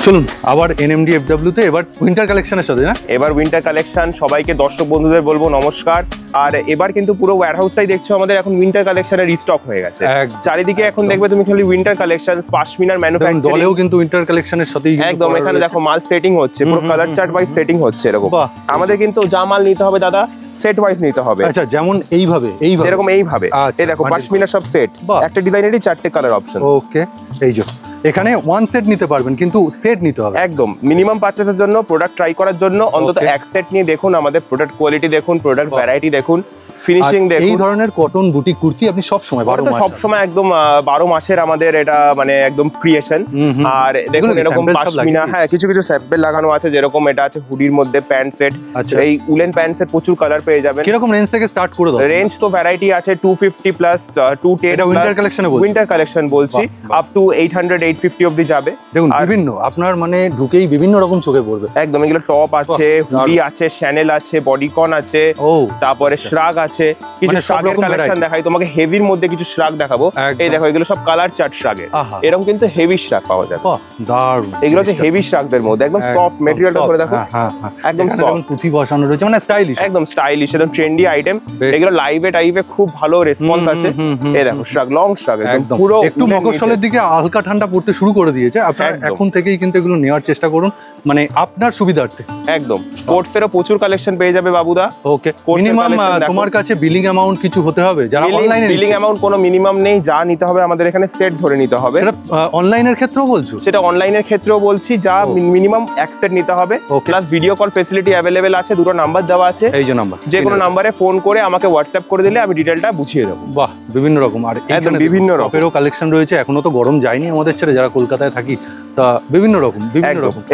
চলুন আবার এনএমডি এফডব্লিউ তে এবার উইন্টার কালেকশনের সাথে না, এবার উইন্টার কালেকশন। সবাইকে দর্শক বন্ধুদের বলবো নমস্কার। আর এবার কিন্তু পুরো ওয়্যারহাউসটাই দেখছো আমাদের এখন উইন্টার কালেকশনের রিস্টক হয়ে গেছে। চারিদিকে এখন দেখবে তুমি খালি উইন্টার কালেকশন, পাশমিনার ম্যানুফ্যাকচারিং, দলেও কিন্তু উইন্টার কালেকশনের সাথেই একদম। এখানে দেখো মাল সেটিং হচ্ছে, পুরো কালার চার্ট ওয়াইজ সেটিং হচ্ছে এরকম। আমাদের কিন্তু যা মাল নিতে হবে দাদা সেট ওয়াইজ নিতে হবে। আচ্ছা, যেমন এইভাবে এরকম এইভাবে এই দেখো পাশমিনা সব সেট, একটা ডিজাইনেরই 4টে কালার অপশন। ওকে, এই যে এখানে ওয়ান সেট নিতে পারবেন, কিন্তু সেট নিতে হবে একদম। মিনিমাম পারচেজের জন্য, প্রোডাক্ট ট্রাই করার জন্য অন্তত এক সেট নিয়ে দেখুন। আমাদের প্রোডাক্ট কোয়ালিটি দেখুন, প্রোডাক্ট ভ্যারাইটি দেখুন, ফিনিশিং দেখুন। এই ধরনের কটন বুটিক কুর্তি আপনি সব সময় সব সময় একদম 12 মাসের আমাদের এটা মানে একদম ক্রিয়েশন। আর দেখুন এরকম পাশমিনা, হ্যাঁ কিছু কিছু স্যাম্পল লাগানো আছে, যেরকম এটা আছে হুডির মধ্যে প্যান্ট সেট। এই উলেন প্যান্ট সেট প্রচুর কালার পেয়ে যাবেন। কিরকম রেঞ্জ থেকে স্টার্ট করে দাও? রেঞ্জ তো ভ্যারাইটি আছে 250 প্লাস 210। এটা উইন্টার কালেকশনে বলছি, উইন্টার কালেকশন বলছি, আপ টু 800 850 অবধি যাবে। দেখুন বিভিন্ন আপনার মানে ঢুকেই বিভিন্ন রকম চোখে পড়বে একদম। এগুলো টপ আছে, হুডি আছে, শ্যানেল আছে, বডিকন আছে, তারপরে শ্রাগ আছে। কিছু শ্রাগের কালেকশন দেখাই তোমাকে, হেভির মধ্যে কিছু শ্রাগ দেখাবো। এই দেখো এগুলো সব কালার চার্ট শ্রাগের, এরকম কিন্তু হেভি শ্রাগ পাওয়া যাবে। দারুণ, এগুলো হচ্ছে হেভি শ্রাগদের মধ্যে একদম সফট ম্যাটেরিয়ালটা করে দেখো, একদম সফট পুঁথি বসানো রয়েছে, মানে স্টাইলিশ, একদম স্টাইলিশ, একদম ট্রেন্ডি আইটেম। এগুলো লাইভে টাইপে খুব ভালো রেসপন্স আছে। এই দেখো শ্রাগ, লং শ্রাগ, একদম পুরো একটু মফস্বলের দিকে হালকা ঠান্ডা পড়তে শুরু করে দিয়েছে। আপনারা এখন থেকেই কিন্তু এগুলো নেওয়ার চেষ্টা করুন, মানে আপনার সুবিধার্থে। একদম কোর্সেরও প্রচুর কালেকশন পেয়ে যাবে বাবুদা। ওকে, মিনিমাম তোমার কাছে বিলিং অ্যামাউন্ট কিছু হতে হবে? যারা অনলাইনে, বিলিং অ্যামাউন্ট কোনো মিনিমাম নেই, যা নিতে হবে আমাদের এখানে সেট ধরে নিতে হবে। সেটা অনলাইনের ক্ষেত্রেও বলছো? সেটা অনলাইনের ক্ষেত্রেও বলছি, যা মিনিমাম এক সেট নিতে হবে। Plus video call facility available আছে, দুটো নাম্বার দেওয়া আছে। এই যে নাম্বার, যে কোনো নাম্বারে ফোন করে আমাকে হোয়াটসঅ্যাপ করে দিলে আমি ডিটেলটা বুঝিয়ে দেবো। বাহ, বিভিন্ন রকম। আর একদম বিভিন্ন রকমেরও কালেকশন রয়েছে। এখনো তো গরম যায়নি আমাদের ছেড়ে, যারা কলকাতায় থাকি, তা বিভিন্ন রকম।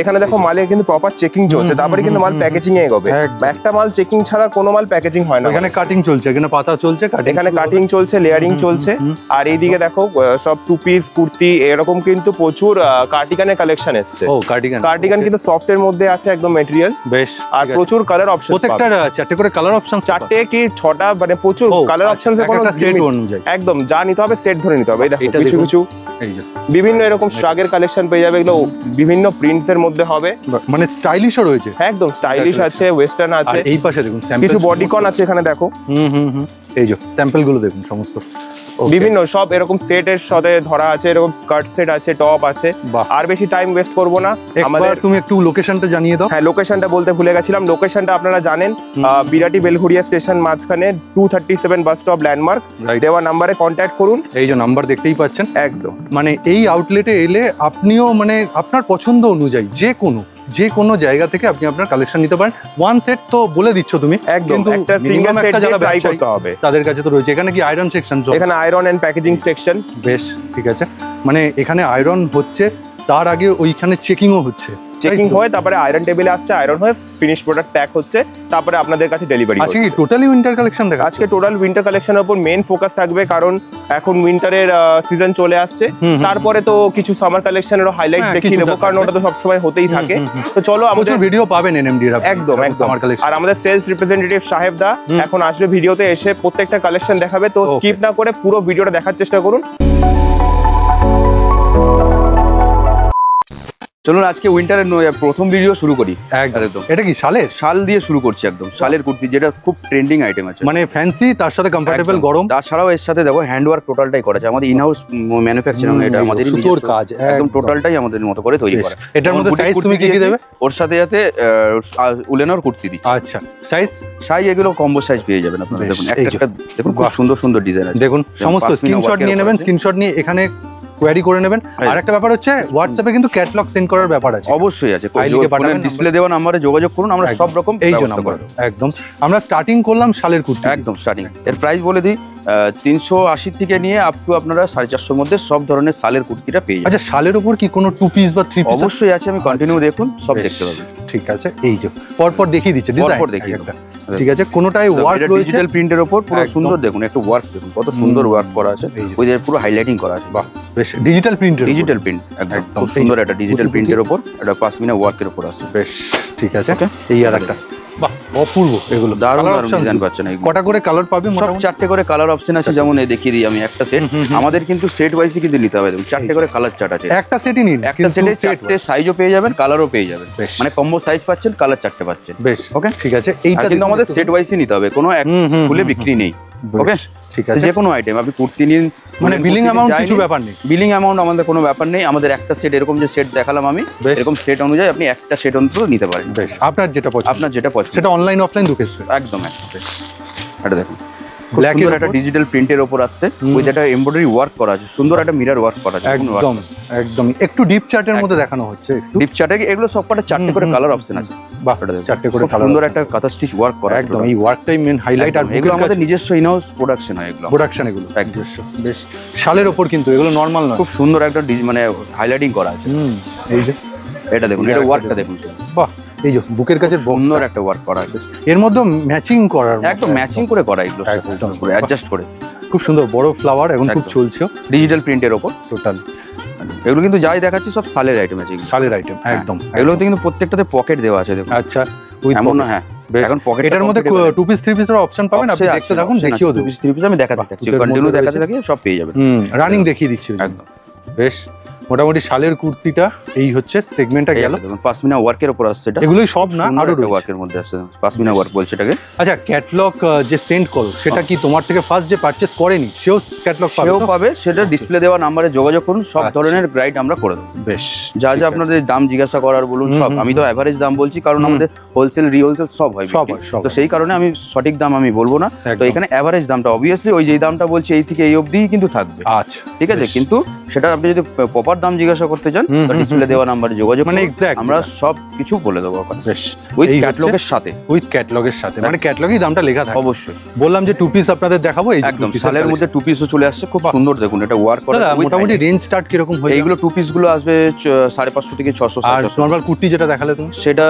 এখানে দেখো মালে কিন্তু প্রপার চেকিং চলছে, তারপরে কিন্তু মাল প্যাকেজিং এ এগোবে। একটা মাল চেকিং ছাড়া কোনো মাল প্যাকেজিং হয় না। এখানে কাটিং চলছে, এখানে পাতা চলছে, এখানে কাটিং চলছে, লেয়ারিং চলছে। আর এইদিকে দেখো সব টু পিস কুর্তি, এরকম কিন্তু প্রচুর কার্ডিগানের কালেকশন এসছে। কার্ডিগান কিন্তু সফট এর মধ্যে আছে একদম ম্যাটেরিয়াল, বেশ। আর প্রচুর কালার অপশন, প্রত্যেকটা 4টে করে কালার অপশন, 4টে কি 6টা, মানে প্রচুর কালার অপশনস এর কোনো সেট অনুযায়ী একদম যা নিতে হবে সেট ধরে নিতে হবে। এই দেখো কিছু কিছু বিভিন্ন এরকম শ্রাগের কালেকশন পেয়ে যাবে। এগুলো বিভিন্ন প্রিন্টস এর মধ্যে হবে, মানে স্টাইলিশও রয়েছে, একদম স্টাইলিশ আছে, ওয়েস্টার্ন আছে। এই পাশে দেখুন কিছু বডিকন আছে এখানে দেখো। এই যে স্যাম্পল গুলো দেখুন, সমস্ত বিভিন্ন সব এরকম সেটের সাথে ধরা আছে। এরকম স্কার্ট সেট আছে, টপ আছে। আর বেশি টাইম ওয়েস্ট করব না, আমাদের তুমি একটু লোকেশনটা জানিয়ে দাও। হ্যাঁ, লোকেশনটা বলতে ভুলে গেছিলাম। লোকেশনটা আপনারা জানেন, বিরাটি বেলঘড়িয়া স্টেশন মাঝখানে 237 বাস স্টপ ল্যান্ডমার্ক। দেওয়া নাম্বারে কন্ট্যাক্ট করুন। এই যে নাম্বার দেখতেই পাচ্ছেন, একদম। মানে এই আউটলেটে এলে আপনিও মানে আপনার পছন্দ অনুযায়ী যে কোনো জায়গা থেকে আপনি আপনার কালেকশন নিতে পারেন। ওয়ান সেট তো বলে দিচ্ছ তুমি, একদম। একটা সিঙ্গেল সেট যারা ট্রাই করতে হবে তাদের কাছে তো রয়েছে। এখানে কি আয়রন সেকশন? এখানে আয়রন এন্ড প্যাকেজিং সেকশন, বেশ ঠিক আছে। মানে এখানে আয়রন হচ্ছে, তার আগে ওইখানে চেকিংও হচ্ছে। চেকিং হয়, তারপরে আয়রন টেবিলে আসছে, আয়রন হয়ে ফিনিশ প্রোডাক্ট প্যাক হচ্ছে, তারপরে আপনাদের কাছে ডেলিভারি হচ্ছে। আজকে টোটালি উইন্টার কালেকশন দেখা? আজকে টোটাল উইন্টার কালেকশনের উপর মেইন ফোকাস থাকবে, কারণ এখন উইন্টারের সিজন চলে আসছে। তারপরে তো কিছু সামার কালেকশনেরও হাইলাইট দেখিয়ে দেবো, কারণ ওটা তো সবসময় হতেই থাকে। তো চলো, আমাদের ভিডিও পাবেন এনএমডি এর, একদম একদম। আর আমাদের সেলস রিপ্রেজেন্টেটিভ সাহেব দা এখন আসবে ভিডিওতে, এসে প্রত্যেকটা কালেকশন দেখাবে। তো স্কিপ না করে পুরো ভিডিওটা দেখার চেষ্টা করুন। চলুন আজকে উইন্টারের প্রথম ভিডিও শুরু করি। একদম। এটা কি শাল দিয়ে শুরু করছি, একদম শালের কুর্তি, যেটা খুব ট্রেন্ডিং আইটেম আছে, মানে ফ্যান্সি, তার সাথে কমফোর্টেবল, গরম। তাছাড়াও এর সাথে দেখো হ্যান্ড ওয়ার্ক টোটালটাই করা আছে, আমাদের ইনহাউস ম্যানুফ্যাকচারিং, এটা আমাদের সুতোর কাজ, একদম টোটালটাই আমাদের মতো করে তৈরি করা। এটার মধ্যে সাইজ তুমি কি কি দেবে? ওর সাথে যাতে উলেনার কুর্তি দিচ্ছি। আচ্ছা, সাইজ এগুলো কম্বো সাইজ পেয়ে যাবেন আপনারা। দেখুন একটা দেখুন, খুব সুন্দর সুন্দর ডিজাইন আছে। দেখুন সমস্ত স্ক্রিনশট নিয়ে নেবেন, স্ক্রিনশট নিয়ে এখানে কোয়ারি করে নেবেন। আর একটা ব্যাপার হচ্ছে, হোয়াটসঅ্যাপে কিন্তু ক্যাটালগ সেন্ড করার ব্যাপার আছে। অবশ্যই আছে, ডিসপ্লে দেওয়া নাম্বারে যোগাযোগ করুন, আমরা সব রকম এই জন্য একদম। আমরা স্টার্টিং করলাম শালের কুর্তি, একদম স্টার্টিং। এর প্রাইস বলে দিই, 380 থেকে নিয়ে আপ টু আপনারা 450 মধ্যে সব ধরনের শালের কুর্তিটা পেয়ে যাবেন। আচ্ছা, শালের উপর কি কোনো 2 পিস বা 3 পিস? অবশ্যই আছে, আমি কন্টিনিউ দেখুন, সব দেখতে পাবেন। ঠিক আছে, এই যে পরপর দেখিয়ে দিচ্ছে, পরপর দেখিয়ে একটা। ঠিক আছে, কোনোটাই ওয়ার্ক রয়েছে, ডিজিটাল প্রিন্টের উপর পুরো সুন্দর। দেখুন একটু ওয়ার্ক দেখুন, কত সুন্দর ওয়ার্ক করা আছে, ওই যে পুরো হাইলাইটিং করা আছে। বাহ, বেশ। ডিজিটাল প্রিন্ট, একদম খুব সুন্দর। একটা ডিজিটাল প্রিন্টের উপর একটা পাশমিনা ওয়ার্কের উপর আছে, বেশ ঠিক আছে। এই আর একটা বাহ, অপূর্ব এগুলো। দারুণ Colour দারুণ option ডিজাইন কি? পাচ্ছেন এগুলো। কটা করে কালার পাবে সব মোটামুটি? 4টে করে কালার অপশন আছে, যেমন এই দেখিয়ে দিই আমি একটা সেট। আমাদের কিন্তু সেট ওয়াইজই কিন্তু নিতে হবে, দেখুন 4টে করে কালার চার্ট আছে। একটা সেটই নিন, একটা সেটে 4টে সাইজও পেয়ে যাবেন, কালারও পেয়ে যাবেন, বেশ। মানে কম্বো সাইজ পাচ্ছেন, কালার 4টে পাচ্ছেন। বেশ, ওকে, ঠিক আছে। এইটা এইটা কিন্তু আমাদের সেট ওয়াইজই নিতে হবে, কোনো এক খুলে বিক্রি নেই। ওকে, ঠিক আছে। যে কোনো আইটেম আপনি কুর্তি নিন, মানে বিলিং অ্যামাউন্ট কিছু ব্যাপার নেই। বিলিং অ্যামাউন্ট আমাদের কোনো ব্যাপার নেই। আমাদের একটা সেট, এরকম যে সেট দেখালাম আমি, বেশ। এরকম সেট অনুযায়ী আপনি একটা সেট অন্তত নিতে পারেন। বেশ, আপনার যেটা পছন্দ, আপনার যেটা পছন্দ সেটা অনলাইন অফলাইন দুটো ক্ষেত্রে। একদম একদম। এটা দেখুন, খুব Black এর সুন্দর একটা উপর? ডিজিটাল প্রিন্টের উপর আসছে, উইথ একটা এমব্রয়ডারি ওয়ার্ক করা আছে, সুন্দর একটা মিরর ওয়ার্ক করা আছে। একদম একদম একটু ডিপ চার্টের মধ্যে দেখানো হচ্ছে একটু। ডিপ চার্টে এগুলো সবকটা 4টে করে কালার অপশন আছে। বাহ, এটা দেখুন, 4টে করে খুব কালার। সুন্দর একটা কাঁথা স্টিচ ওয়ার্ক করা আছে। একদম, এই ওয়ার্কটাই মেন হাইলাইট। আর এগুলো আমাদের নিজস্ব ইনহাউস প্রোডাকশন হয়, এগুলো প্রোডাকশন এগুলো একদম। বেশ, শালের ওপর কিন্তু এগুলো নরমাল নয়। খুব সুন্দর একটা মানে হাইলাইটিং করা আছে। এই যে এটা দেখুন, এটা ওয়ার্কটা দেখুন, বাহ, এই যে বুকের কাছে সুন্দর একটা ওয়ার্ক করা আছে, এর মধ্যে ম্যাচিং করার মতো। একদম ম্যাচিং করে করা, এগুলো একদম। করে অ্যাডজাস্ট করে। খুব সুন্দর বড় ফ্লাওয়ার এখন খুব একদম। চলছে ডিজিটাল প্রিন্টের ওপর টোটাল। এগুলো কিন্তু যাই দেখাচ্ছি সব সালের আইটেম আছে এগুলো। শালের আইটেম একদম। এগুলোতে কিন্তু প্রত্যেকটাতে পকেট দেওয়া আছে, দেখুন। আচ্ছা, উইথ এমন না, হ্যাঁ, এখন পকেট এটার মধ্যে 2 পিস 3 পিসের অপশন পাবেন, আপনি দেখতে থাকুন, দেখিও দেবো। 2 পিস আমি দেখাতে থাকছি, দুটোর কন্টিনিউ মধ্যে দেখাতে রয়েছে। থাকি, সব পেয়ে যাবেন। রানিং দেখিয়ে দিচ্ছি একদম। বেশ, মোটামুটি শালের কুর্তিটা এই হচ্ছে সেগমেন্টটা গেল। দেখুন পাশমিনা ওয়ার্কের উপর আসছে, এটা এগুলোই সব না, আরো রয়েছে। ওয়ার্কের মধ্যে আসছে, পাশমিনা ওয়ার্ক বলছে এটাকে। আচ্ছা, ক্যাটালগ যে সেন্ড করো, সেটা কি তোমার থেকে ফার্স্ট যে পারচেজ করেনি সেও ক্যাটালগ পাবে? সেও পাবে, সেটা ডিসপ্লে দেওয়া নাম্বারে যোগাযোগ করুন, সব আচ্ছা। ধরনের গাইড আমরা করে দেবো। বেশ, যা ঠিক যা আছে। আপনাদের দাম জিজ্ঞাসা করার বলুন, সব। আমি তো এভারেজ দাম বলছি, কারণ আমাদের হোলসেল রিহোলসেল সব হয় সব বিক্রি। হয়, সব তো সেই কারণে আমি সঠিক দাম আমি বলবো না। তো একদম। এখানে এভারেজ দামটা অবভিয়াসলি ওই যেই দামটা বলছি এই থেকে এই অবধিই কিন্তু থাকবে, আচ্ছা, ঠিক আছে। বেশ। কিন্তু সেটা আপনি যদি প্রপার দাম জিজ্ঞাসা করতে চান, তো ডিসপ্লে দেওয়া নাম্বারে যোগাযোগ মানে করুন, exact আমরা যেটা। সব কিছু বলে দেবো ওখানে, বেশ, উইথ এই হচ্ছে ক্যাটালগের সাথে। উইথ ক্যাটালগের সাথে, মানে ক্যাটালগেই দামটা লেখা থাকে। অবশ্যই, বললাম যে 2 পিস আপনাদের দেখাবো, এই একদম। সালের মধ্যে 2 পিসও চলে আসছে, খুব সুন্দর, দেখুন এটা ওয়ার্ক করা। with মোটামুটি highlight। রেঞ্জ স্টার্ট কিরকম হয়ে এইগুলো 2 পিস গুলো আসবে 550 থেকে 600 আর 700। নরমাল কুর্তি যেটা দেখালে তুমি, সেটা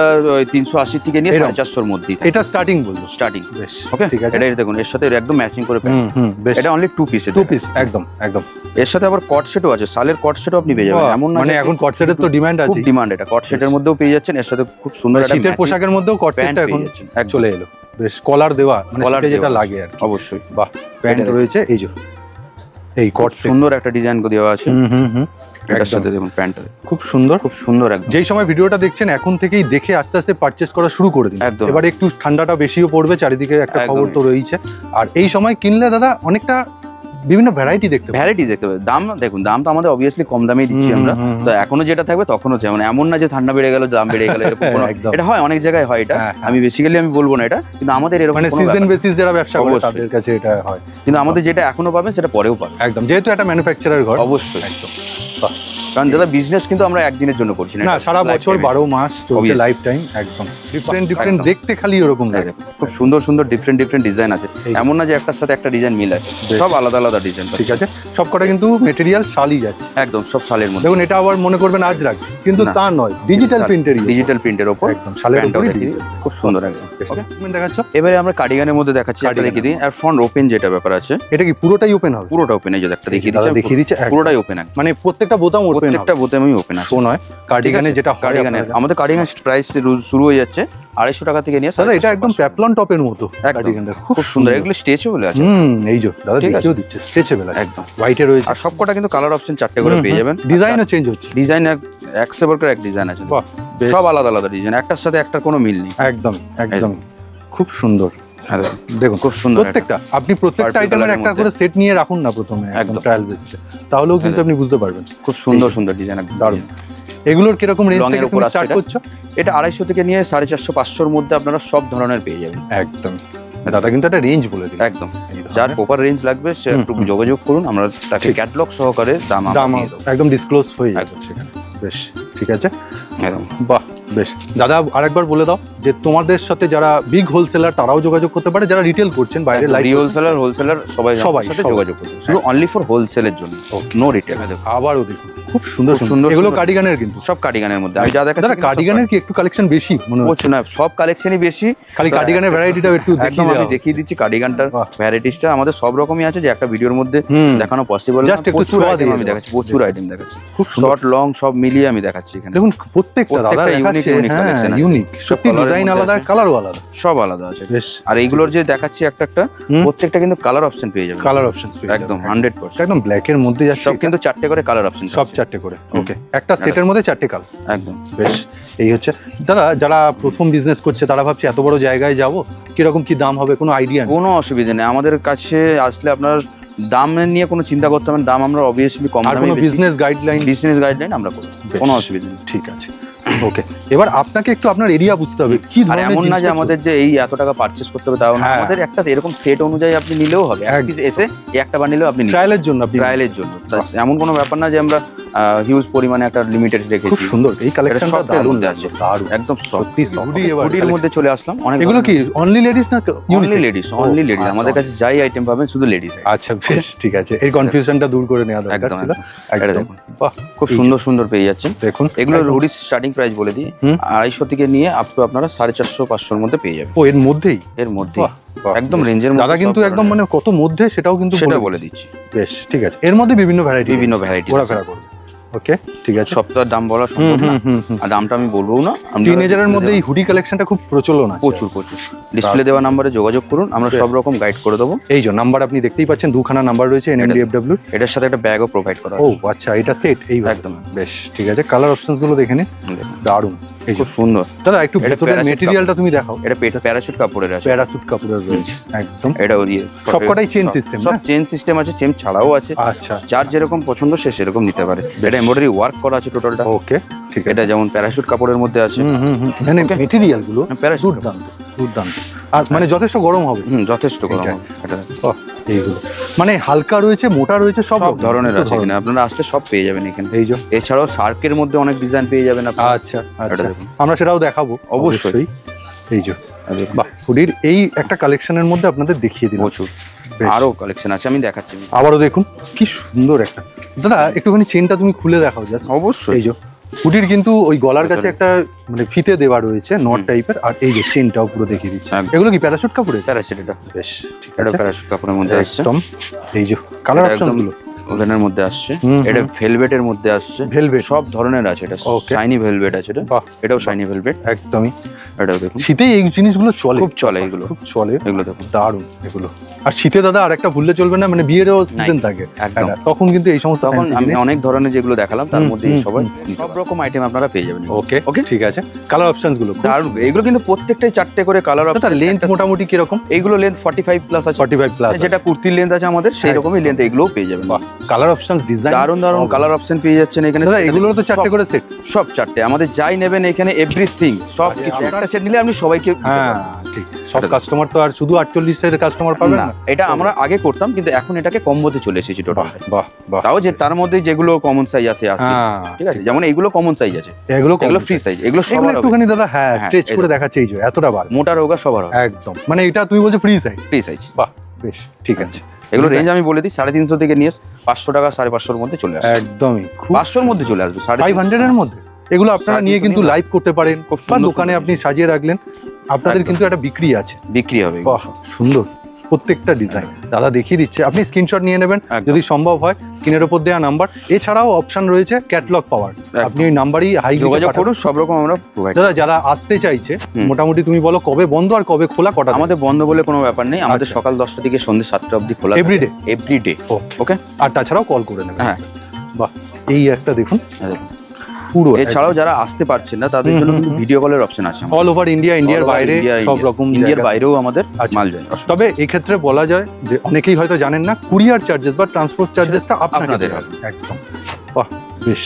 380 থেকে নিয়ে এরকম। 450 এর মধ্যেই এটা স্টার্টিং বলবো। স্টার্টিং। বেশ, ওকে, ঠিক আছে। এটা দেখুন, এর সাথে একদম ম্যাচিং করে প্যান্ট। বেশ, এটা অনলি 2 পিসে। 2 পিস একদম একদম। এর সাথে আবার কট সেটও আছে, সালের কট সেটও আপনি পেয়ে যাবেন। বাহ, এমন না মানে যে এখন কট সেটের তো ডিমান্ড খুব আছে। ডিমান্ড, এটা কট সেটের মধ্যেও পেয়ে যাচ্ছেন, এর সাথে খুব সুন্দর একটা শীতের পোশাকের মধ্যেও কট প্যান্ট সেটটা এখন পেয়ে যাচ্ছেন, একদম। চলে এলো। বেশ, কলার দেওয়া, মানে কলার শীতে যেটা দেওয়া লাগে আছে, আর কি। অবশ্যই। বাহ, প্যান্ট দেখুন। রয়েছে, এই যে এই কট সেট। সুন্দর একটা ডিজাইন দেওয়া আছে, এটার একদম। সাথে দেখুন প্যান্টটা খুব সুন্দর। খুব সুন্দর একদম। যেই সময় ভিডিওটা দেখছেন এখন থেকেই দেখে আস্তে আস্তে পারচেস করা শুরু করে দিন। একদম। এবারে একটু ঠান্ডাটা বেশিও পড়বে, চারিদিকে একটা একদম। খবর তো রয়েছে। আর এই সময় কিনলে দাদা অনেকটা বিভিন্ন ভ্যারাইটি দেখতে পাবেন। ভ্যারাইটি দেখতে পাবে। দাম দেখুন, দাম তো আমাদের অবভিয়াসলি কম দামেই দিচ্ছি আমরা। তো এখনো যেটা থাকবে তখনও যেমন, এমন না যে ঠান্ডা বেড়ে গেল দাম বেড়ে গেল, এরকম কোনো। একদম। এটা হয় অনেক জায়গায় হয়, এটা হ্যাঁ, হ্যাঁ। আমি বেসিক্যালি আমি বলবো না এটা, কিন্তু আমাদের এরকম মানে কোনো সিজন ব্যাপার বেসিস যারা ব্যবসা করে অবশ্যই। তাদের কাছে এটা হয়। না। কিন্তু আমাদের যেটা এখনো পাবেন সেটা পরেও পাবেন, একদম, যেহেতু একটা ম্যানুফ্যাকচারার ঘর। অবশ্যই। একদম। বাহ। কারণ দাদা বিজনেস কিন্তু আমরা একদিনের জন্য করছি না, এটা সারা বছর lifetime। 12 মাস চলছে, Obviously। Life time. একদম ডিফারেন্ট ডিফারেন্ট, একদম। দেখতে খালি ওরকম এই লাগে। দেখুন, খুব সুন্দর সুন্দর ডিফারেন্ট ডিফারেন্ট ডিজাইন আছে, এই। এমন না যে একটার সাথে একটা ডিজাইন মিল আছে, বেশ। সব আলাদা আলাদা ডিজাইন। ঠিক আছে, সবকটা কিন্তু মেটেরিয়াল শালই যাচ্ছে। একদম, সব শালের মধ্যে। দেখুন, এটা আবার মনে করবেন আজ রাখ, কিন্তু না। তা নয়, ডিজিটাল প্রিন্টেরই। ডিজিটাল প্রিন্টের ওপর একদম, শালের প্যান্টটাও উপরই দেখিয়ে দিই, খুব সুন্দর একদম। ওকে, দেখাচ্ছ। এবারে আমরা কার্ডিগানের মধ্যে দেখাচ্ছি, একটা কার্ডিগান। দেখিয়ে দিই। আর ফ্রন্ট ওপেন যেটা ব্যাপার আছে, এটা কি পুরোটাই ওপেন হবে? পুরোটা ওপেন, এই যে একটা দেখিয়ে দাদা দিচ্ছি, দেখিয়ে দিচ্ছে, একদম। পুরোটাই ওপেন একদম। মানে প্রত্যেকটা বোতাম ওপেন হবে। প্রত্যেকটা বোতামই ওপেন আছে। শো নয়, কার্ডিগানে যেটা হয় কার্ডিগানের আপনারা- আমাদের কার্ডিগান প্রাইস শুরু হয়ে যাচ্ছে 250 টাকা থেকে নিয়ে দাদা এটা একদম 550 প্যাপলন টপের মতো একদম। কার্ডিগানটা, খুব সুন্দর, এগুলো স্ট্রেচেবল আছে এই যে দাদা ঠিক আছে। দেখিয়েও দিচ্ছে, স্ট্রেচেবল আছে, একদম। হোয়াইটে রয়েছে। আর সবকটা কিন্তু কালার অপশন 4টে করে পেয়ে যাবেন। ডিজাইনও চেঞ্জ হচ্ছে। ডিজাইন এক সেবার করে এক ডিজাইন আছে, বাহ, বেশ। সব আলাদা আলাদা ডিজাইন, একটার সাথে একটার কোনো মিল নেই। একদম একদম, খুব সুন্দর। হ্যাঁ দেখুন, দেখুন খুব সুন্দর প্রত্যেকটা, আপনি প্রত্যেকটা Purple আইটেমের colour-এর একটা মধ্যে। করে সেট নিয়ে রাখুন না প্রথমে, একদম একদম। ট্রায়াল বেসিসে, তাহলেও কিন্তু হ্যাঁ, আপনি বুঝতে পারবেন। খুব সুন্দর সুন্দর ডিজাইন একদম দারুণ। এগুলোর কিরকম রেঞ্জ Long এর থেকে উপর তুমি আসছে স্টার্ট এটা। করছো? এটা 250 থেকে নিয়ে 450 500-র মধ্যে আপনারা সব ধরনের পেয়ে যাবেন। একদম, দাদা কিন্তু একটা রেঞ্জ বলে দিল। একদম, এই ধরনের। যার প্রপার রেঞ্জ লাগবে সে একটু যোগাযোগ করুন, আমরা তাকে ঠিক। ক্যাটালগ সহকারে দাম আমরা দাম দিয়ে দেবো। একদম ডিসক্লোজ হয়ে যাবে একদম। সেখানে। বেশ, ঠিক আছে। একদম। বাহ, বেশ। দাদা আরেকবার বলে দাও যে তোমাদের সাথে যারা বিগ হোলসেলার তারাও যোগাযোগ করতে পারে, যারা রিটেল করছেন বাইরে লাইভ হোলসেলার সবাই সবাই, সাথে সবাই। যোগাযোগ করুন, শুধু অনলি ফর হোলসেলের জন্য, নো রিটেল। আবারও দেখুন খুব সুন্দর সুন্দর, এগুলো কার্ডিগানের কিন্তু সব কার্ডিগানের মধ্যে। আমি যা দেখাচ্ছি দাদা কার্ডিগানের কি একটু কালেকশন বেশি মনে হচ্ছে? না, সব কালেকশনই বেশি, খালি কার্ডিগানের ভ্যারাইটিটা একটু একদম আমি দেখিয়ে দিচ্ছি। কার্ডিগানটার ভ্যারাইটিসটা আমাদের সব রকমই আছে, যে একটা ভিডিওর মধ্যে দেখানো পসিবল না। প্রচুর আইটেম আমি দেখাচ্ছি, প্রচুর আইটেম দেখাচ্ছি, খুব শর্ট লং সব মিলিয়ে আমি দেখাচ্ছি এখানে। দেখুন প্রত্যেকটা দাদা দেখাচ্ছে ইউনিক, সত্যি ডিজাইন আলাদা, কালারও আলাদা, সব আলাদা আছে। আর এইগুলোর যে দেখাচ্ছি একটা একটা, প্রত্যেকটা কিন্তু কালার অপশন পেয়ে যাবে, কালার অপশন একদম 100%, একদম ব্ল্যাক এর মধ্যে যাচ্ছে, সব কিন্তু 4টে করে কালার অপশন, সব 4টে করে। ওকে, একটা সেটের মধ্যে 4টে কালার, একদম বেশ। এই হচ্ছে দাদা, যারা প্রথম বিজনেস করছে তারা ভাবছে এত বড় জায়গায় যাব, কিরকম কি দাম হবে, কোনো আইডিয়া? কোনো অসুবিধা নেই, আমাদের কাছে আসলে আপনার দাম নিয়ে কোনো চিন্তা করতে হবে না। দাম আমরা অবভিয়াসলি কম দামে, বিজনেস গাইডলাইন আমরা করব, কোনো অসুবিধা নেই। ঠিক আছে, ওকে। এবার আপনাকে একটু আপনার এরিয়া বুঝতে হবে, কি ধরনের এমন না যে আমাদের যে এই এত টাকা পারচেজ করতে হবে তাও না, আমাদের একটা এরকম সেট অনুযায়ী আপনি নিলেও হবে, এক পিস এসে একটা বান্ডিলও আপনি ট্রায়ালের জন্য, এমন কোনো ব্যাপার না যে আমরা হিউজ পরিমাণে একটা লিমিটেড রেখেছি। খুব সুন্দর এই কালেকশনটা, দারুণ আছে, দারুণ একদম সত্যি হুডির মধ্যে চলে আসলাম। এগুলো কি অনলি লেডিস না অনলি লেডিস? অনলি লেডিস, আমাদের কাছে যাই আইটেম পাবেন শুধু লেডিস। আচ্ছা বেশ, ঠিক আছে, এই কনফিউশনটা দূর করে নেওয়া দরকার ছিল। এটা দেখুন, বাহ, খুব সুন্দর সুন্দর পেয়ে যাচ্ছেন। দেখুন এগুলোর হুডির স্টার্টিং প্রাইস বলে দিই, 250 থেকে নিয়ে আপ টু আপনারা 450-500 মধ্যে পেয়ে যাবেন। ও, এর মধ্যেই একদম রেঞ্জের মধ্যে দাদা, কিন্তু একদম মানে কত মধ্যে সেটাও কিন্তু সেটা বলে দিচ্ছি। বেশ, ঠিক আছে, এর মধ্যে বিভিন্ন ভ্যারাইটি ঘোরাফেরা করবে। ওকে, ঠিক আছে, সপ্তাহের দাম বলা সম্ভব না, আর দামটা আমি বলবো না। টিনেজারের মধ্যে এই হুডি কালেকশনটা খুব প্রচলন আছে, প্রচুর। ডিসপ্লে দেওয়া নাম্বারে যোগাযোগ করুন, আমরা সব রকম গাইড করে দেবো। এই যে নাম্বার আপনি দেখতেই পাচ্ছেন, দুখানা নাম্বার রয়েছে NMDFW, এটার সাথে একটা ব্যাগও প্রোভাইড করা ও আচ্ছা, এটা সেট, এই একদম বেশ, ঠিক আছে। কালার অপশনস গুলো দেখে নিন, দারুণ, এই খুব সুন্দর। দাদা একটু ভেতরের ম্যাটেরিয়ালটা তুমি দেখাও। এটা প্যারাশুট কাপড়ের আছে, প্যারাশুট কাপড়ের রয়েছে একদম। এটা ওদিকে সবকটাই চেন সিস্টেম, সব চেন সিস্টেম আছে, চেন ছাড়াও আছে। আচ্ছা, যার যেরকম পছন্দ সে সেরকম নিতে পারে। এটা এমব্রয়ডারি ওয়ার্ক করা আছে টোটালটা। ওকে, ঠিক আছে। এটা যেমন প্যারাশুট কাপড়ের মধ্যে আছে, মানে ম্যাটেরিয়াল গুলো প্যারাশুট দুর্দান্ত, আর মানে যথেষ্ট গরম হবে, যথেষ্ট গরম হবে। এটা এইগুলো মানে হালকা রয়েছে, মোটা রয়েছে, সব ধরনের আছে এখানে, আপনারা আসলে সব পেয়ে যাবেন এখানে। এই যে এছাড়াও শার্কের মধ্যে অনেক ডিজাইন পেয়ে যাবেন আপনারা। আচ্ছা আচ্ছা, আমরা সেটাও দেখাবো অবশ্যই। এই যে বাহ, হুডির এই একটা কালেকশনের মধ্যে আপনাদের দেখিয়ে দিলাম, প্রচুর আরো কালেকশন আছে, আমি দেখাচ্ছি। আবারও দেখুন কি সুন্দর একটা। দাদা একটুখানি চেনটা তুমি খুলে দেখাও জাস্ট। অবশ্যই। এই যে হুডির কিন্তু ওই গলার কাছে একটা মানে ফিতে দেওয়া রয়েছে নট টাইপের, আর এই যে চেনটাও পুরো দেখিয়ে দিচ্ছে। এগুলো কি প্যারাশুট কাপড়ের? প্যারাশুট, এটা বেশ, ঠিক আছে, আছে, প্যারাশুট কাপড়ের মধ্যে আসছে একদম। এই যে কালার অপশনস গুলো ওখানের মধ্যে আসছে, এটা ভেলভেটের মধ্যে আসছে, ভেলভেট সব ধরনের আছে। এটা শাইনি ভেলভেট আছে, এটাও শাইনি ভেলভেট একদমই। এটাও দেখুন, শীতে এই জিনিসগুলো চলে, খুব চলে, এগুলো খুব চলে, এগুলো দেখুন, দারুণ এগুলো। আর শীতে দাদা আরেকটা ভুললে চলবে না, মানে বিয়েরও সিজন থাকে, তখন কিন্তু এই সমস্ত আমি অনেক ধরনের যেগুলো দেখালাম তার মধ্যে সবাই সব রকম আইটেম আপনারা পেয়ে যাবেন। ওকে ওকে, ঠিক আছে। কালার অপশনস গুলো দারুণ, এগুলো কিন্তু প্রত্যেকটাই 4টে করে কালার অপশন। লেন্থ মোটামুটি কি রকম? এইগুলো লেন্থ 45 প্লাস আছে, 45 প্লাস, যেটা কুর্তির লেন্থ আছে আমাদের সেই রকমই লেন্থ এগুলোও পেয়ে যাবেন। কালার অপশনস, ডিজাইন, দারুণ দারুণ কালার অপশন পেয়ে যাচ্ছেন এখানে। এগুলো তো 4টে করে সেট, সব 4টে আমাদের যাই নেবেন এখানে এভরিথিং সব কিছু একটা সেট নিলে আপনি সবাইকে। হ্যাঁ ঠিক, সব কাস্টমার তো আর শুধু 48 এর কাস্টমার পাবে না। এটা আমরা আগে করতাম, কিন্তু এখন এটাকে কম্বোতে চলে এসেছি টোটাল। বাহ বাহ, তাও যে তার মধ্যে যেগুলো কমন সাইজ আছে, ঠিক আছে, যেমন এইগুলো কমন সাইজ আছে, এগুলো ফ্রি সাইজ, এগুলো সব একটুখানি দাদা হ্যাঁ স্ট্রেচ করে দেখাচ্ছে। এই যে এতটা বার মোটা রোগা সবার একদম, মানে এটা তুমি বলছো ফ্রি সাইজ? ফ্রি সাইজ, বাহ বেশ, ঠিক আছে। এগুলো রেঞ্জ আমি বলে দিই, 350 থেকে নিয়ে 500 টাকা, 550 মধ্যে চলে আসবে। একদমই 500 মধ্যে চলে আসবে, 500 এর মধ্যে। এগুলো আপনারা নিয়ে কিন্তু লাইভ করতে পারেন, বা দোকানে আপনি সাজিয়ে রাখলেন, আপনাদের কিন্তু একটা বিক্রি আছে, বিক্রি হবে। সুন্দর প্রত্যেকটা ডিজাইন দাদা দেখিয়ে দিচ্ছে, আপনি স্ক্রিনশট নিয়ে নেবেন যদি সম্ভব হয়, স্ক্রিনের উপর দেওয়া নাম্বার। এছাড়াও অপশন রয়েছে ক্যাটালগ পাওয়ার, আপনি ওই নাম্বারই হাই যোগাযোগ করুন, সব রকম আমরা প্রোভাইড। দাদা যারা আসতে চাইছে মোটামুটি তুমি বলো কবে বন্ধ আর কবে খোলা? কটা? আমাদের বন্ধ বলে কোনো ব্যাপার নেই, আমাদের সকাল 10টা থেকে সন্ধ্যে 7টা অবধি খোলা, এভরিডে। ওকে, আর তাছাড়াও কল করে নেবেন। হ্যাঁ, বাহ, এই একটা দেখুন পুরো। এছাড়াও যারা আসতে পারছেন না তাদের জন্য কিন্তু ভিডিও কলের অপশন আছে অল ওভার ইন্ডিয়া, ইন্ডিয়ার বাইরে, সব রকম ইন্ডিয়ার বাইরেও আমাদের মাল যায়। তবে এই ক্ষেত্রে বলা যায় যে অনেকেই হয়তো জানেন না, কুরিয়ার চার্জেস বা ট্রান্সপোর্ট চার্জেসটা আপনাদের একদম। বাহ বেশ,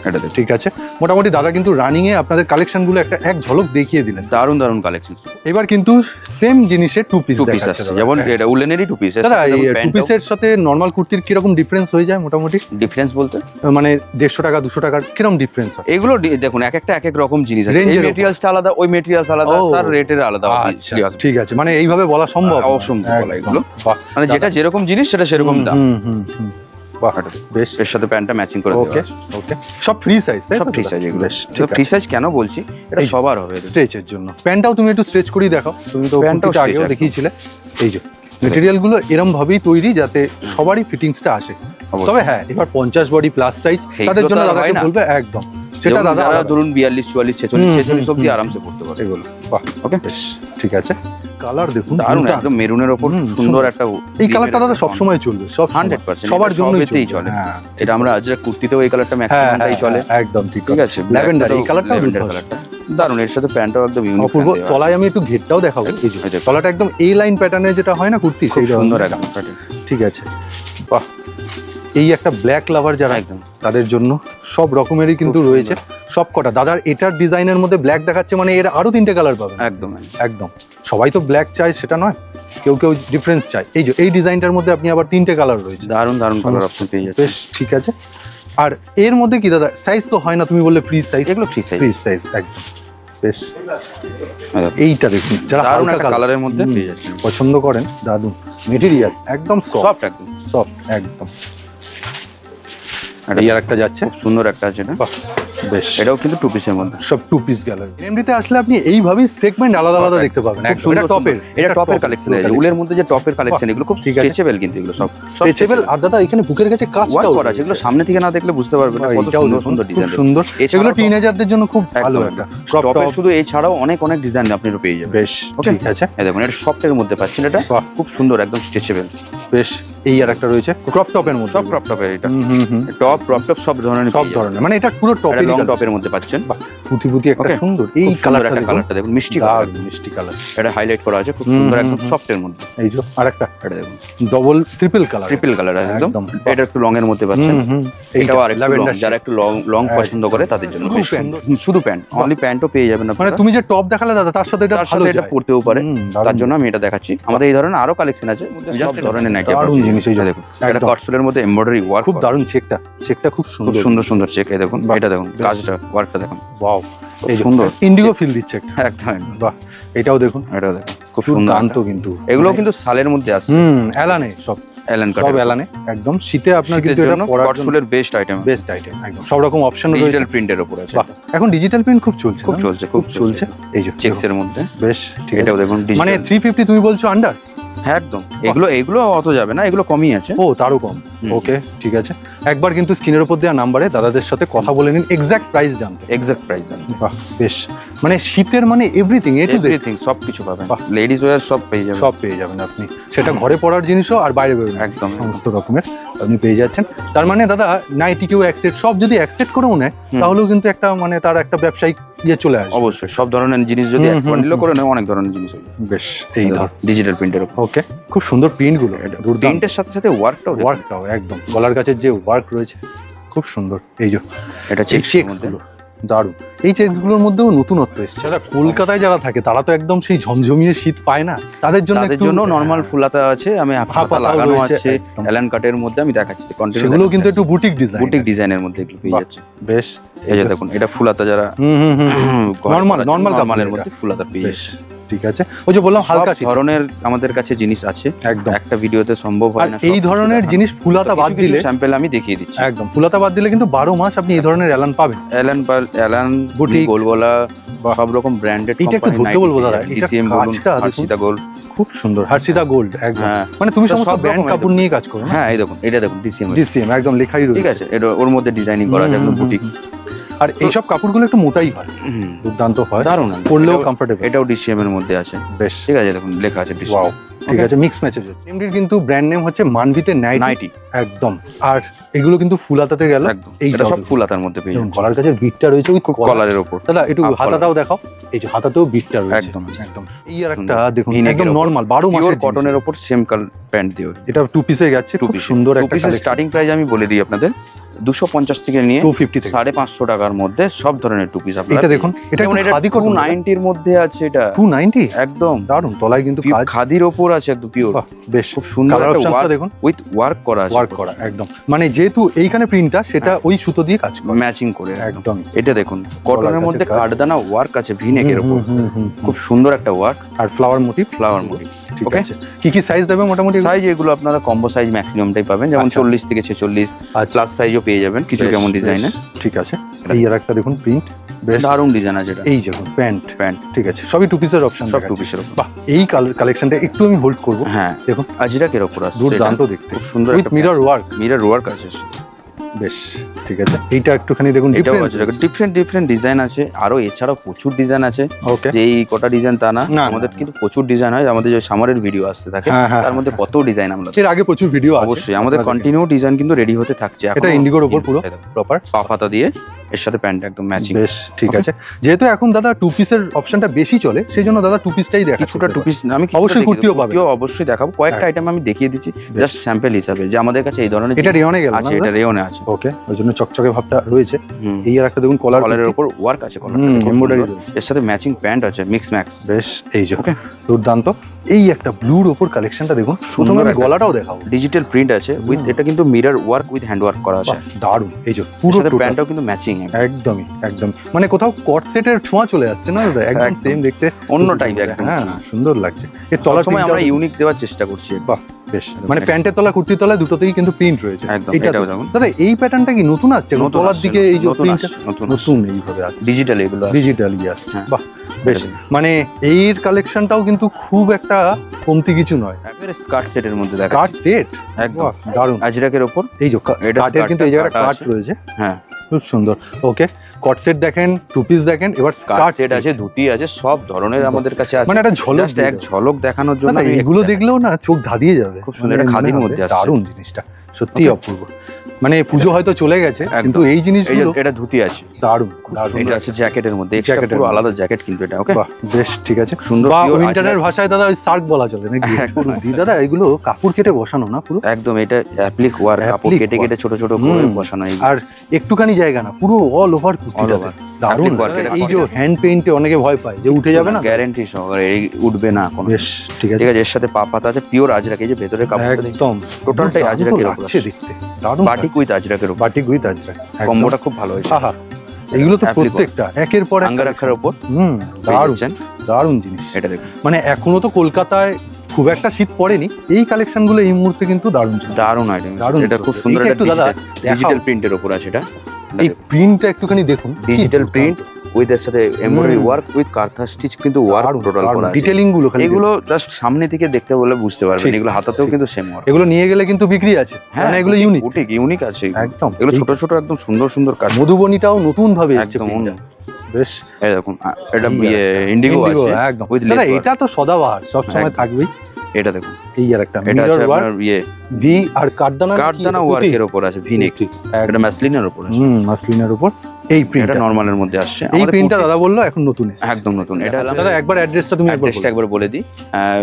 এটা ঠিক আছে। মোটামুটি দাদা কিন্তু রানিং এ আপনাদের কালেকশন গুলো এক ঝলক দেখিয়ে দিলেন, দারুণ দারুণ কালেকশন। এবার কিন্তু সেম জিনিসের টু পিস আছে, যেমন এটা উলেনেরই টু পিস। দাদা এই টু পিসের সাথে নরমাল কুর্তির কি রকম ডিফারেন্স হয়ে যায়? মোটামুটি ডিফারেন্স বলতে মানে 150 টাকা 200 টাকার কি রকম ডিফারেন্স হয়? এগুলো দেখুন এক একটা এক এক রকম জিনিস আছে, এই ম্যাটেরিয়ালসটা আলাদা, ওই ম্যাটেরিয়ালস আলাদা, তার রেটের আলাদা। আচ্ছা ঠিক আছে, মানে এইভাবে বলা সম্ভব? অসম্ভব বলা এগুলো, মানে যেটা যেরকম জিনিস সেটা সেরকম দাম। বাহ বেশ, এর সাথে প্যান্টটা ম্যাচিং করে দেওয়া ওকে আছে। ওকে, সব ফ্রি সাইজ, সব ফ্রি সাইজ এগুলো। ঠিক ফ্রি সাইজ কেন বলছি, এটা সবার হবে স্ট্রেচের জন্য। প্যান্টটাও তুমি একটু স্ট্রেচ করেই দেখাও, তুমি তো প্যান্টটাও কুর্তিটা আগেও দেখিয়েছিলে। এই যে মেটেরিয়াল গুলো এরকম ভাবেই তৈরি যাতে সবারই ফিটিংসটা আসে। তবে হ্যাঁ, এবার 50 বডি প্লাস সাইজ তাদের জন্য দাদাকে বলবে একদম, সেটা দাদা ধরুন 42 44 46 অবধি আরামসে পড়তে পারে এগুলো। বাহ ওকে, বেশ ঠিক আছে। কালার দেখুন দারুণ, একদম মেরুনের উপর সুন্দর একটা। এই কালারটা দাদা সব সময় চলবে, সব 100% সবার জন্যই চলে। এটা আমরা আজকে কুর্তিতেও এই কালারটা ম্যাক্সিমামটাই চলে। একদম ঠিক আছে, ল্যাভেন্ডার এই কালারটাও দারুণ। এর সাথে প্যান্টটাও একদম ইউনিক। অপূর্ব। তলায় আমি একটু ঘেরটাও দেখাবো, এই যে তলাটা একদম এই লাইন প্যাটার্নে যেটা হয় না কুর্তি, সেই সুন্দর একদম। ঠিক আছে, বাহ। এই একটা ব্ল্যাক লাভার যারা একদম তাদের জন্য সব রকমেরই কিন্তু রয়েছে, সব কটা। দাদার এটার ডিজাইনের মধ্যে ব্ল্যাক দেখাচ্ছে মানে এর আরো 3টে কালার পাবে। একদম একদম, সবাই তো ব্ল্যাক চায় সেটা নয়, কেউ কেউ ডিফারেন্স চায়। এই যে এই ডিজাইনটার মধ্যে আপনি আবার 3টে কালার রয়েছে, দারুণ দারুণ কালার অপশন পেয়ে যাচ্ছে। বেশ ঠিক আছে। আর এর মধ্যে কি দাদা সাইজ তো হয় না, তুমি বললে ফ্রি সাইজ, এগুলো ফ্রি সাইজ, ফ্রি সাইজ একদম। বেশ, এইটা দেখুন, যারা দারুণ হালকা একটা কালারের মধ্যে পেয়ে যাচ্ছে, পছন্দ করেন, দারুণ মেটেরিয়াল, একদম সফট, একদম সফট একদম। এই আর একটা যাচ্ছে, খুব সুন্দর একটা আছে এটা। বেশ, এটাও কিন্তু 2 পিসের মধ্যে, সব 2 পিস গ্যালারি। এমডিতে আসলে আপনি এইভাবেই সেগমেন্ট আলাদা আলাদা দেখতে পাবেন। খুব সুন্দর টপের, এটা টপের কালেকশন আছে, উলের মধ্যে যে টপের কালেকশন, এগুলো খুব স্ট্রেচেবল, কিন্তু এগুলো সব স্ট্রেচেবল। আর দাদা এখানে বুকের কাছে কাজটাও করা আছে, এগুলো সামনে থেকে না দেখলে বুঝতে পারবেন না কত সুন্দর সুন্দর ডিজাইন, খুব সুন্দর। এগুলো টিনেজারদের জন্য খুব ভালো একটা টপের। শুধু এছাড়াও অনেক অনেক ডিজাইন আপনি পেয়ে যাবেন। বেশ ঠিক আছে, এই দেখুন, এটা সফটের মধ্যে পাচ্ছেন, এটা খুব সুন্দর একদম স্ট্রেচেবল। বেশ, এই আর একটা রয়েছে ক্রপ টপের মধ্যে, সব ক্রপ টপের। এটা টপ, ক্রপ টপ সব ধরনের, মানে এটা পুরো টপের, লং টপের মধ্যে পাচ্ছেন। পুঁতি পুঁতি একটা সুন্দর এই কালারটা দেখুন, মিষ্টি কালার, মিষ্টি কালার। এটা হাইলাইট করা আছে খুব সুন্দর, একদম সফটের মধ্যে। এই যে আরেকটা, এটা দেখুন ডবল ট্রিপল কালার একদম। এটা একটু লং এর মধ্যে পাচ্ছেন, এটাও আরেকটু লং, যারা একটু লং পছন্দ করে তাদের জন্য। শুধু প্যান্ট, অনলি প্যান্টও পেয়ে যাবেন আপনারা। মানে তুমি যে টপ দেখালে দাদা, তার সাথে এটা ভালো, এটা পড়তেও পারে, তার জন্য আমি এটা দেখাচ্ছি। আমাদের এই ধরনের আরো কালেকশন আছে, সব ধরনের নাইটি। দারুণ জিনিস, এই যে দেখুন, এটা কটসলের মধ্যে এমব্রয়ডারি ওয়ার্ক, খুব দারুণ। চেকটা খুব সুন্দর, খুব সুন্দর সুন্দর চেক। এই দেখুন, এটা দেখুন কাজটা, ওয়ার্কটা দেখুন, ওয়াও, এই সুন্দর ইন্ডিগো ফিল দিচ্ছে একদম। বাহ, এটাও দেখুন, এটাও দেখুন খুব সুন্দর দান্ত, কিন্তু এগুলো কিন্তু সালের মধ্যে আসছে। এলানে সব, এলান কাট, সব এলানে একদম। শীতে আপনার কিন্তু এটা কটসলের বেস্ট আইটেম, একদম। সব রকম অপশন রয়েছে, ডিজিটাল প্রিন্টের উপর আছে। এখন ডিজিটাল প্রিন্ট খুব চলছে, খুব চলছে। এই যে চেকস এর মধ্যে, বেশ ঠিক আছে। এটাও দেখুন, মানে 350 তুমি বলছো আন্ডার? হ্যাঁ একদম, এগুলো অত যাবে না, এগুলো কমই আছে। ও, তারও কম, ওকে ঠিক আছে। একবার কিন্তু স্ক্রিনের উপর দেওয়া নাম্বারে দাদাদের সাথে কথা বলে নিন, এক্সাক্ট প্রাইস জানতে। বাহ বেশ, মানে শীতের মানে এভরিথিং, এভরিথিং সব কিছু পাবেন, লেডিস ওয়্যার সব পেয়ে যাবেন আপনি। সেটা ঘরে পরার জিনিসও আর বাইরে বেরোনো, একদম সমস্ত রকমের আপনি পেয়ে যাচ্ছেন। তার মানে দাদা নাইটি কেউ অ্যাকসেপ্ট, সব যদি অ্যাকসেপ্ট করেও নেয় তাহলেও কিন্তু একটা মানে তার একটা ব্যবসায়িক চলে আসে। অবশ্যই সব ধরনের জিনিস যদি এক বান্ডিলও করে নেয়, অনেক ধরনের জিনিস হবে। বেশ, এই ধর ডিজিটাল প্রিন্টের উপর, ওকে, খুব সুন্দর প্রিন্ট গুলো, প্রিন্টের সাথে সাথে ওয়ার্কটাও একদম। গলার কাছে যে ওয়ার্ক রয়েছে খুব সুন্দর। এই যে এটা চেকস গুলো দারুণ। এই চেকস গুলোর মধ্যেও নতুনত্ব এসেছে। কলকাতায় যারা থাকে তারা তো একদম সেই ঝমঝমিয়ে শীত পায় না, তাদের জন্য নরমাল ফুলাতা আছে, আমি হাতা লাগানো আছে এলান কাটের মধ্যে, আমি দেখাচ্ছি। সেগুলো কিন্তু একটু বুটিক ডিজাইনের মধ্যে এগুলো পেয়ে যাচ্ছে। বেশ, এই যে দেখুন, এটা ফুলাতা, যারা নরমালের মধ্যে ফুলাতা পেয়ে যাচ্ছে। ঠিক আছে, ওই যে বললাম হালকা ধরনের আমাদের কাছে জিনিস আছে, একদম একটা ভিডিওতে সম্ভব হয় না। এই ধরনের জিনিস ফুলাতা বাদ দিলে, স্যাম্পল আমি দেখিয়ে দিচ্ছি। একদম, ফুলাতা বাদ দিলে কিন্তু 12 মাস আপনি এই ধরনের এলান পাবেন। এলান বুটিক, গোলগোলা, সব রকম ব্র্যান্ডেড। এটা একটু ধরতে বলবো দাদা, ডিসিএম বলুন, হার্সিতা গোল্ড, খুব সুন্দর হার্সিতা গোল্ড, একদম। মানে তুমি সমস্ত ব্র্যান্ড কাপড় নিয়ে কাজ করো। হ্যাঁ, এই দেখুন, এটা দেখুন ডিসিএম একদম লেখাই রয়েছে, ঠিক আছে। এটা ওর মধ্যে ডিজাইনিং করা আছে, একদম বুটিক। আর এইসব কাপড়গুলো একটু মোটাই হয়, দুর্দান্ত হয়, দারুণ, পরলেও কমফোর্টেবল। এটাও ডিসিএম এর মধ্যে আছে। বেশ, ঠিক আছে, দেখুন লেখা আছে ডিসিএম, ঠিক আছে, মিক্স ম্যাচেজ হচ্ছে। এমডির কিন্তু ব্র্যান্ড নেম হচ্ছে মানভিতে নাইটি, একদম। আর এগুলো কিন্তু ফুলাতাতে গেল, এটা সব ফুলাতার মধ্যে পেয়ে যাবেন। গলার কাছে বিটটা রয়েছে ওই কলারের উপর। দাদা একটু হাতাটাও দেখাও, এই যে হাতাতেও বিটটা রয়েছে, একদম একদম। এই আর একটা দেখুন, একদম নরমাল 12 মাসের কটনের উপর সেম কালার প্যান্ট দিয়ে, এটা 2 পিসে যাচ্ছে, খুব সুন্দর একটা স্টার্টিং প্রাইস আমি বলে দিই আপনাদের, 250 থেকে নিয়ে 250 550 টাকার কলার মধ্যে সব ধরনের টু পিস আপনারা। এটা দেখুন, এটা খাদি কটন 290 এর মধ্যে আছে, এটা 290 একদম দারুন। তলায় কিন্তু কাজ খাদির ওপর আছে, একদম পিওর। বেশ খুব সুন্দর কালার একটা অপশনটা দেখুন, উইথ ওয়ার্ক করা আছে, ওয়ার্ক করা একদম। মানে যেহেতু এইখানে প্রিন্টটা সেটা ওই সুতো দিয়ে কাজ করা, ম্যাচিং করে একদম। এটা দেখুন কটনের মধ্যে কাঠদানা ওয়ার্ক আছে ভিনেকের উপর, খুব সুন্দর একটা ওয়ার্ক আর ফ্লাওয়ার মোটিভ, ফ্লাওয়ার মোটিভ। ঠিক আছে। কি কি সাইজ দেবে মোটামুটি? সাইজ এগুলো আপনারা কম্বো সাইজ ম্যাক্সিমামটাই পাবেন, যেমন 40 থেকে 46, প্লাস সাইজও পেয়ে যাবেন কিছু কেমন ডিজাইনের। ঠিক আছে। এই আর একটা দেখুন প্রিন্ট, বেশ দারুণ ডিজাইন আছে এটা। এই দেখুন প্যান্ট, ঠিক আছে। সবই টু পিসের অপশন, সব টু পিসের উপর। বাহ, এই কালেকশনটা একটু আমি হোল্ড করব। হ্যাঁ দেখুন আজরাকের উপর আছে, দুর্দান্ত দেখতে, খুব সুন্দর with mirror work, mirror work আছে। বেশ ঠিক আছে। এইটা একটুখানি দেখুন, ডিফারেন্ট ডিজাইন আছে, আরো এছাড়াও প্রচুর ডিজাইন আছে। ওকে, যে এই কটা ডিজাইন তা না, আমাদের কিন্তু প্রচুর ডিজাইন হয়। আমাদের যে সামারের ভিডিও আসতে থাকে তার মধ্যে কত ডিজাইন আমরা, এর আগে প্রচুর ভিডিও আছে অবশ্যই আমাদের কন্টিনিউ ডিজাইন কিন্তু রেডি হতে থাকছে। এটা ইন্ডিগোর উপর পুরো প্রপার পাতা দিয়ে এর সাথে প্যান্ট একদম ম্যাচিং। বেশ ঠিক আছে। যেহেতু এখন দাদা টু পিসের অপশনটা বেশি চলে, সেই জন্য দাদা টু পিসটাই দেখা, কিছুটা টু পিস আমি অবশ্যই কুর্তিও পাবে, অবশ্যই দেখাবো। কয়েকটা আইটেম আমি দেখিয়ে দিচ্ছি জাস্ট স্যাম্পল হিসাবে, যে আমাদের কাছে এই ধরনের এটা রেয়নে গেল আছে, এটা রেয়নে আছে। ওকে, ওই জন্য চকচকে ভাবটা রয়েছে। এই আর একটা দেখুন কলারের উপর ওয়ার্ক আছে, এমব্রয়ডারি রয়েছে, এর সাথে ম্যাচিং প্যান্ট আছে, মিক্স ম্যাক্স। বেশ এই যে দুর্দান্ত। এই একটা ব্লুর উপর কালেকশনটা দেখুন, প্রথমে আমি গলাটাও দেখাবো। ডিজিটাল প্রিন্ট আছে উইথ, এটা কিন্তু mirror work with hand work করা আছে, দারুন। এই যে পুরো প্যান্টটাও কিন্তু ম্যাচিং, একদমই একদম। মানে কোথাও কট সেটের ছোঁয়া চলে আসছে না দাদা, একদম সেম দেখতে, অন্য টাইপ একদম। হ্যাঁ সুন্দর লাগছে। এর তলার সময় আমরা ইউনিক দেওয়ার চেষ্টা করছি। বাহ বেশ, মানে প্যান্টের তলা কুর্তির তলা দুটোতেই কিন্তু প্রিন্ট রয়েছে। এটা দাদা এই প্যাটার্নটা কি নতুন আসছে? তলার দিকে এই যে প্রিন্টটা নতুন এইভাবে আসছে, ডিজিটাল, এগুলো ডিজিটালি আসছে। বাহ বেশ, মানে এর কালেকশনটাও কিন্তু খুব একটা কমতি কিছু নয়। একেবারে স্কার্ট সেটের মধ্যে দেখা, স্কার্ট সেট একদম দারুন। আজরাকের উপর এই যে স্কার্টের কিন্তু এই জায়গাটা কাট রয়েছে, হ্যাঁ খুব সুন্দর। ওকে, কট সেট দেখেন, টু পিস দেখেন, এবার স্কার্ট সেট আছে, ধুতি আছে, সব ধরনের আমাদের কাছে আছে। মানে একটা ঝলক, এক ঝলক দেখানোর জন্য এগুলো দেখলেও না চোখ ধাঁধিয়ে যাবে। খুব সুন্দর, একটা খাদির মধ্যে আছে, দারুন জিনিসটা, সত্যি অপূর্ব। মানে পুজো হয়তো চলে গেছে, কিন্তু এই জিনিসগুলো, এটা ধুতি আছে, দারুন। এটা আছে জ্যাকেটের মধ্যে, এক্সট্রা পুরো আলাদা জ্যাকেট কিন্তু এটা। ওকে বেশ ঠিক আছে, সুন্দর। বা উইন্টারের ভাষায় দাদা ওই সার্ক বলা চলে নাকি? দাদা এগুলো কাপড় কেটে বসানো না পুরো, একদম এটা অ্যাপ্লিক ওয়ার্ক, কাপড় কেটে কেটে ছোট ছোট করে বসানো। আর একটুখানি জায়গা না, পুরো অল ওভার কুর্তিটা দারুন। এই যে হ্যান্ড পেইন্টে অনেকে ভয় পায় যে উঠে যাবে না, গ্যারান্টি সহকারে উঠবে না কোনো। বেশ ঠিক আছে। এর সাথে পাতা আছে, পিওর আজরাক, এই যে ভেতরে কাপড় একদম টোটালটাই আজরাকের উপর আছে দেখতে, দারুন। বাটিক উইথ আজরাকের উপর, বাটিক উইথ আজরাক, কম্বোটা খুব ভালো হয়েছে। আহা, এগুলো তো প্রত্যেকটা একের পর এক আঙ্গারাখার উপর দারুন দারুন জিনিস। এটা দেখুন, মানে এখনো তো কলকাতায় খুব একটা শীত পড়েনি, এই কালেকশন গুলো এই মুহূর্তে কিন্তু দারুন দারুন আইটেম। এটা খুব সুন্দর, একটা ডিজিটাল প্রিন্টের উপর আছে। এটা এই প্রিন্টটা একটুখানি দেখুন, ডিজিটাল প্রিন্ট উইথ এর সাথে এমব্রয়ডারি ওয়ার্ক উইথ কাঁথা স্টিচ কিন্তু ওয়ার্ক টোটাল করা আছে। ডিটেইলিং গুলো খালি, এগুলো জাস্ট সামনে থেকে দেখতে বলে বুঝতে পারবেন, এগুলো হাতাতেও কিন্তু সেম ওয়ার্ক। এগুলো নিয়ে গেলে কিন্তু বিক্রি আছে, মানে এগুলো ইউনিক আছে একদম। এগুলো ছোট ছোট একদম সুন্দর সুন্দর কাজ। মধুবনীটাও নতুন ভাবে একদম বেশ। এই দেখুন, এটা ইন্ডিগো আছে একদম। দাদা এটা তো সদাবাহার, সব সময় থাকবেই। এটা দেখুন, এই আর একটা এটা আছে আপনার ভি আর কাঠদানা ওয়ার্কের উপর আছে, ভি নেক, এটা মাসলিনের উপর আছে, মাসলিনের উপর। এই প্রিন্টটা নরমালের মধ্যে আসছে। এই প্রিন্টটা দাদা বললো এখন নতুন, একদম নতুন। এটা দাদা একবার অ্যাড্রেসটা তুমি একবার বলে দিই।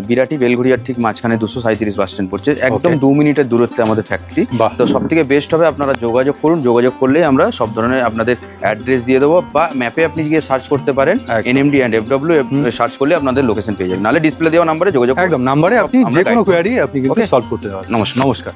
বিরাটি বেলঘড়িয়ার ঠিক মাঝখানে 237 বাস স্ট্যান্ড পড়ছে, একদম 2 মিনিটের দূরত্বে আমাদের ফ্যাক্টরি। তো সবথেকে বেস্ট হবে আপনারা যোগাযোগ করুন, যোগাযোগ করলেই আমরা সব ধরনের আপনাদের অ্যাড্রেস দিয়ে দেবো, বা ম্যাপে আপনি গিয়ে সার্চ করতে পারেন, এনএমডি অ্যান্ড এফডব্লিউ সার্চ করলে আপনাদের লোকেশন পেয়ে যাবেন, নাহলে ডিসপ্লে দেওয়া নাম্বারে যোগাযোগ, একদম নাম্বারে আপনি যে কোনো কোয়ারি আপনি কিন্তু সলভ করতে পারবেন। নমস্কার।